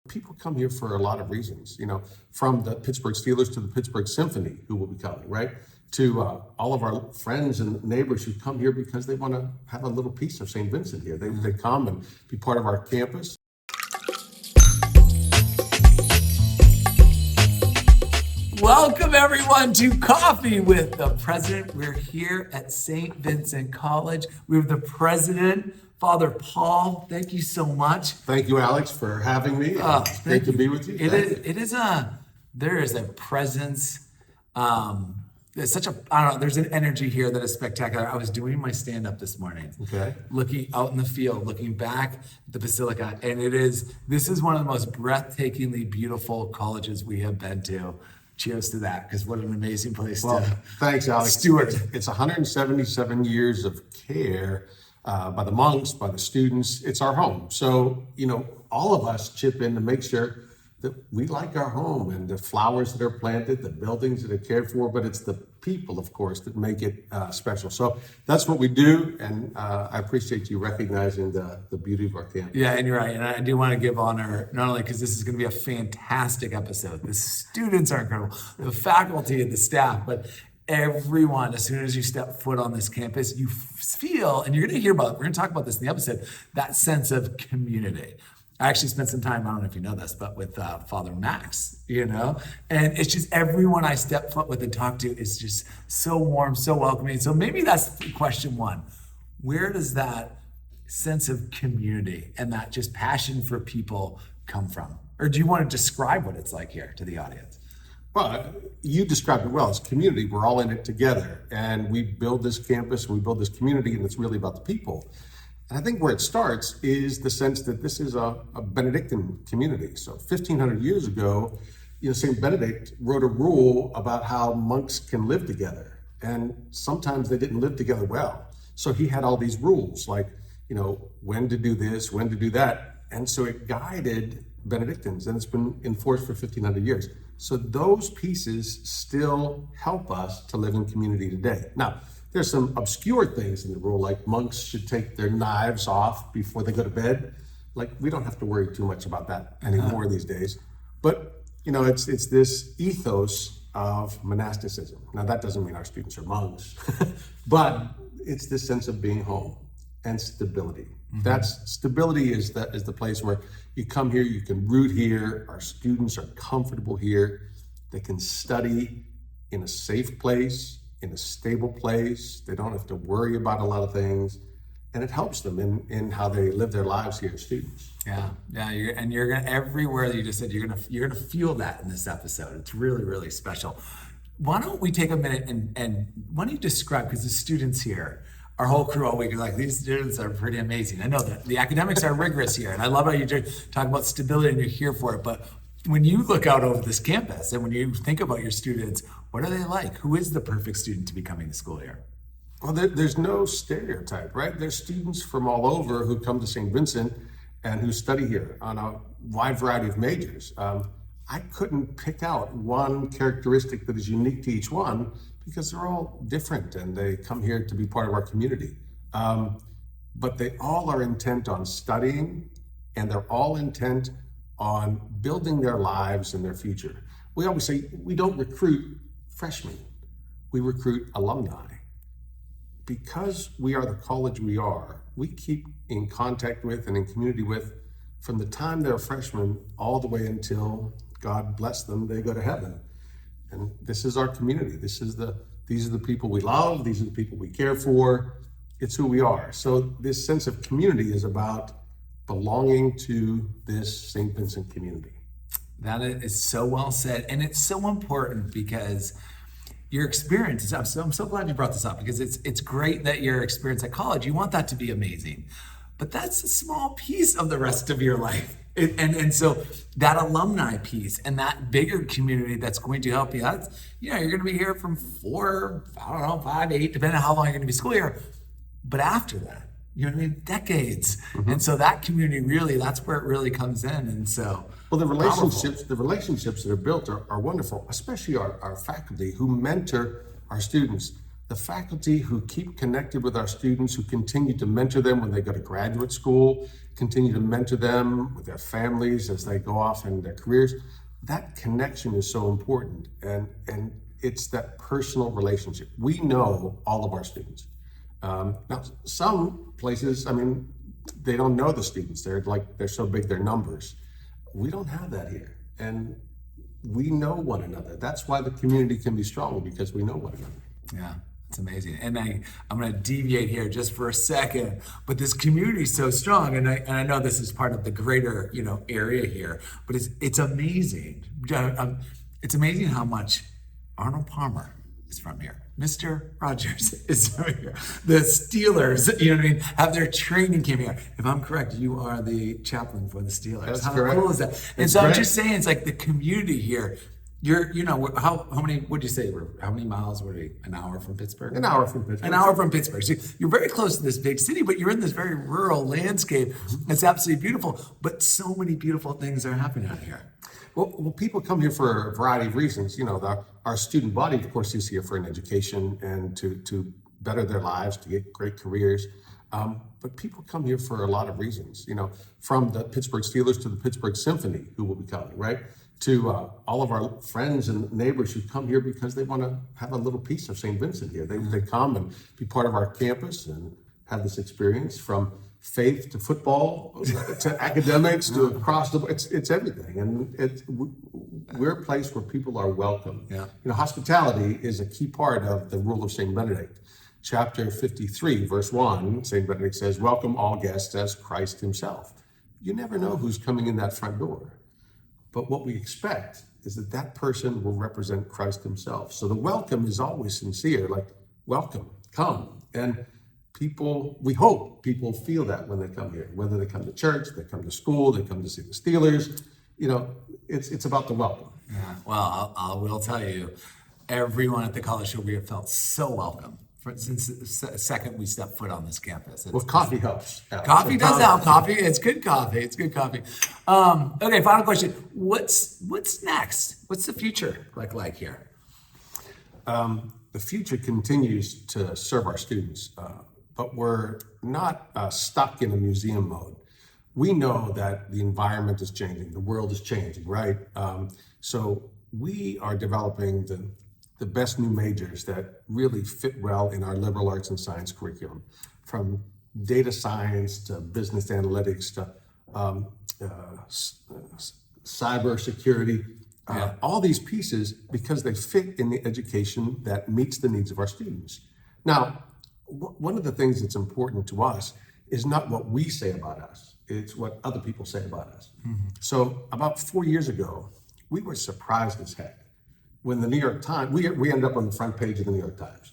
People come here for a lot of reasons, from the Pittsburgh Steelers to the Pittsburgh Symphony, who will be coming, right? To all of our friends and neighbors who come here because they want to have a little piece of Saint Vincent here. They come and be part of our campus. Welcome everyone to Coffee with the President. We're here at Saint Vincent College. We have the President, Father Paul. Thank you so much. Thank you, Alex, for having me. It's great to be with you. There is a presence. There's there's an energy here that is spectacular. I was doing my stand-up this morning. Okay. Looking out in the field, looking back at the Basilica, and this is one of the most breathtakingly beautiful colleges we have been to. Cheers to that, because what an amazing place to thanks, Alex. steward. It's 177 years of care by the monks, by the students. It's our home. So, all of us chip in to make sure that we like our home and the flowers that are planted, the buildings that are cared for, but it's the people, of course, that make it special. So that's what we do, and I appreciate you recognizing the beauty of our campus. Yeah, and you're right. And I do want to give honor, not only because this is going to be a fantastic episode, the students are incredible, the faculty and the staff, but everyone, as soon as you step foot on this campus, you feel, and you're going to we're going to talk about this in the episode, that sense of community. I actually spent some time, I don't know if you know this, but with Father Max, and it's just everyone I step foot with and talk to is just so warm, so welcoming. So maybe that's question one. Where does that sense of community and that just passion for people come from? Or do you want to describe what it's like here to the audience? Well, you described it well. It's community. We're all in it together. And we build this campus, we build this community, and it's really about the people. And I think where it starts is the sense that this is a Benedictine community. So 1,500 years ago, St. Benedict wrote a rule about how monks can live together. And sometimes they didn't live together well. So he had all these rules like, when to do this, when to do that. And so it guided Benedictines, and it's been enforced for 1,500 years. So those pieces still help us to live in community today. Now, there's some obscure things in the rule, like monks should take their knives off before they go to bed. Like, we don't have to worry too much about that anymore these days. But, it's this ethos of monasticism. Now, that doesn't mean our students are monks, but it's this sense of being home and stability. Mm-hmm. Stability is the place where you come here, you can root here, our students are comfortable here, they can study in a safe place, in a stable place. They don't have to worry about a lot of things, and it helps them in how they live their lives here as students. Yeah. You're gonna everywhere that you just said, you're gonna feel that in this episode. It's really, really special. Why don't we take a minute and why don't you describe, because the students here, our whole crew all week are like, these students are pretty amazing. I know that the academics are rigorous here, and I love how you talk about stability and you're here for it. But when you look out over this campus and when you think about your students, what are they like? Who is the perfect student to be coming to school here? Well, there's no stereotype, right? There's students from all over who come to St. Vincent and who study here on a wide variety of majors. I couldn't pick out one characteristic that is unique to each one because they're all different and they come here to be part of our community. But they all are intent on studying, and they're all intent on building their lives and their future. We always say we don't recruit freshmen, we recruit alumni. Because we are the college we are, we keep in contact with and in community with from the time they're freshmen all the way until, God bless them, they go to heaven. And this is our community. These are the people we love, these are the people we care for. It's who we are. So this sense of community is about belonging to this St. Vincent community. That is so well said. And it's so important because your experience, I'm so glad you brought this up, because it's great that your experience at college, you want that to be amazing. But that's a small piece of the rest of your life. And so that alumni piece and that bigger community that's going to help you, you're going to be here from 4, 5, 8, depending on how long you're going to be school here. But after that, decades. Mm-hmm. And so that community really, that's where it really comes in. And so, well, the relationships that are built are wonderful, especially our faculty who mentor our students. The faculty who keep connected with our students, who continue to mentor them when they go to graduate school, continue to mentor them with their families as they go off in their careers. That connection is so important, and it's that personal relationship. We know all of our students. Now, some places, I mean, they don't know the students. They're so big, they're numbers. We don't have that here, and we know one another. That's why the community can be strong, because we know one another. Yeah, it's amazing. And I'm going to deviate here just for a second, but this community is so strong, and I know this is part of the greater area here, but it's amazing. It's amazing how much Arnold Palmer is from here. Mr. Rogers is from here. The Steelers, have their training camp here. If I'm correct, you are the chaplain for the Steelers. That's how correct. cool is that? And It's so I'm great. just saying, it's like the community here. How many? What'd you say? How many miles were we? An hour from Pittsburgh. An hour from Pittsburgh. An hour from Pittsburgh. So you're very close to this big city, but you're in this very rural landscape. It's absolutely beautiful. But so many beautiful things are happening out here. Well, people come here for a variety of reasons. Our student body, of course, is here for an education and to better their lives, to get great careers. But people come here for a lot of reasons. From the Pittsburgh Steelers to the Pittsburgh Symphony, who will be coming, right? To all of our friends and neighbors who come here because they want to have a little piece of Saint Vincent here. They come and be part of our campus and have this experience, from faith to football to academics to across the board. It's everything, and we're a place where people are welcome. Yeah. Hospitality is a key part of the rule of Saint Benedict. Chapter 53, verse 1, Saint Benedict says, "Welcome all guests as Christ himself." You never know who's coming in that front door. But what we expect is that person will represent Christ himself. So the welcome is always sincere, like, welcome, come. And we hope people feel that when they come here, whether they come to church, they come to school, they come to see the Steelers. It's about the welcome. Yeah. Well, I will tell you, everyone at the college show, we have felt so welcome since the second we stepped foot on this campus. Well, coffee helps. Alex. Coffee does help. Coffee, it's good coffee. It's good coffee. Okay, final question. What's next? What's the future like here? The future continues to serve our students, but we're not stuck in a museum mode. We know that the environment is changing, the world is changing, right? So we are developing the best new majors that really fit well in our liberal arts and science curriculum, from data science to business analytics to cyber security, all these pieces, because they fit in the education that meets the needs of our students. Now, one of the things that's important to us is not what we say about us, it's what other people say about us. Mm-hmm. So about 4 years ago, we were surprised as heck when the New York Times, we ended up on the front page of the New York Times.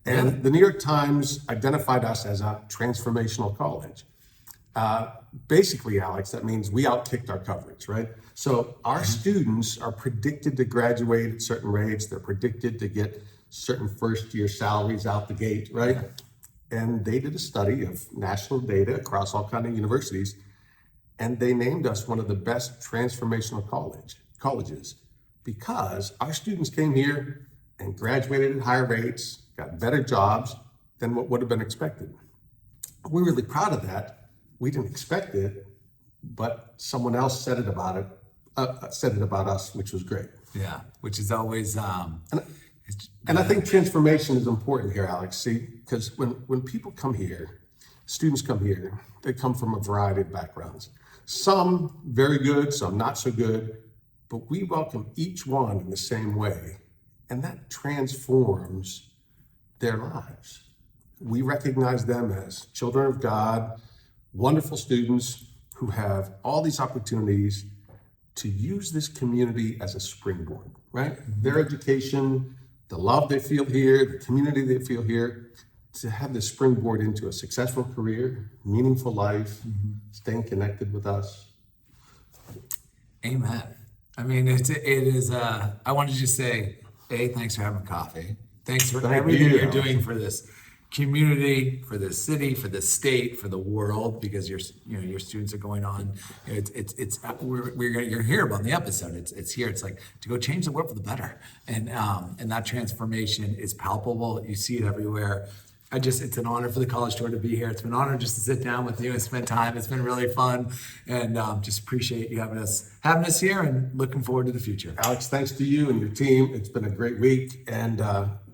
And the New York Times identified us as a transformational college. Basically, Alex, that means we outkicked our coverage, right? So our students are predicted to graduate at certain rates. They're predicted to get certain first-year salaries out the gate, right? And they did a study of national data across all kinds of universities, and they named us one of the best transformational colleges because our students came here and graduated at higher rates, got better jobs than what would have been expected. We're really proud of that. We didn't expect it, but someone else said it about us, which was great. Yeah, which is always. And I think transformation is important here, Alex. See, because when people come here, students come here, they come from a variety of backgrounds. Some very good, some not so good, but we welcome each one in the same way, and that transforms their lives. We recognize them as children of God, wonderful students who have all these opportunities to use this community as a springboard, right? Mm-hmm. Their education, the love they feel here, the community they feel here, to have this springboard into a successful career, meaningful life, staying connected with us. Amen. I mean, it is. I wanted to just say, thanks for having coffee. Thanks for everything you're doing for this community, for this city, for this state, for the world, because your students are going on. You're here about the episode. It's here. It's like to go change the world for the better, and that transformation is palpable. You see it everywhere. it's an honor for the college tour to be here. It's been an honor just to sit down with you and spend time. It's been really fun, and just appreciate you having us here, and looking forward to the future. Alex, thanks to you and your team. It's been a great week, and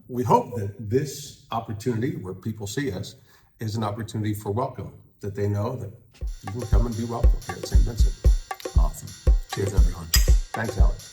we hope that this opportunity where people see us is an opportunity for welcome, that they know that you can come and be welcome here at St. Vincent. Awesome. Cheers, everyone. Thanks, Alex.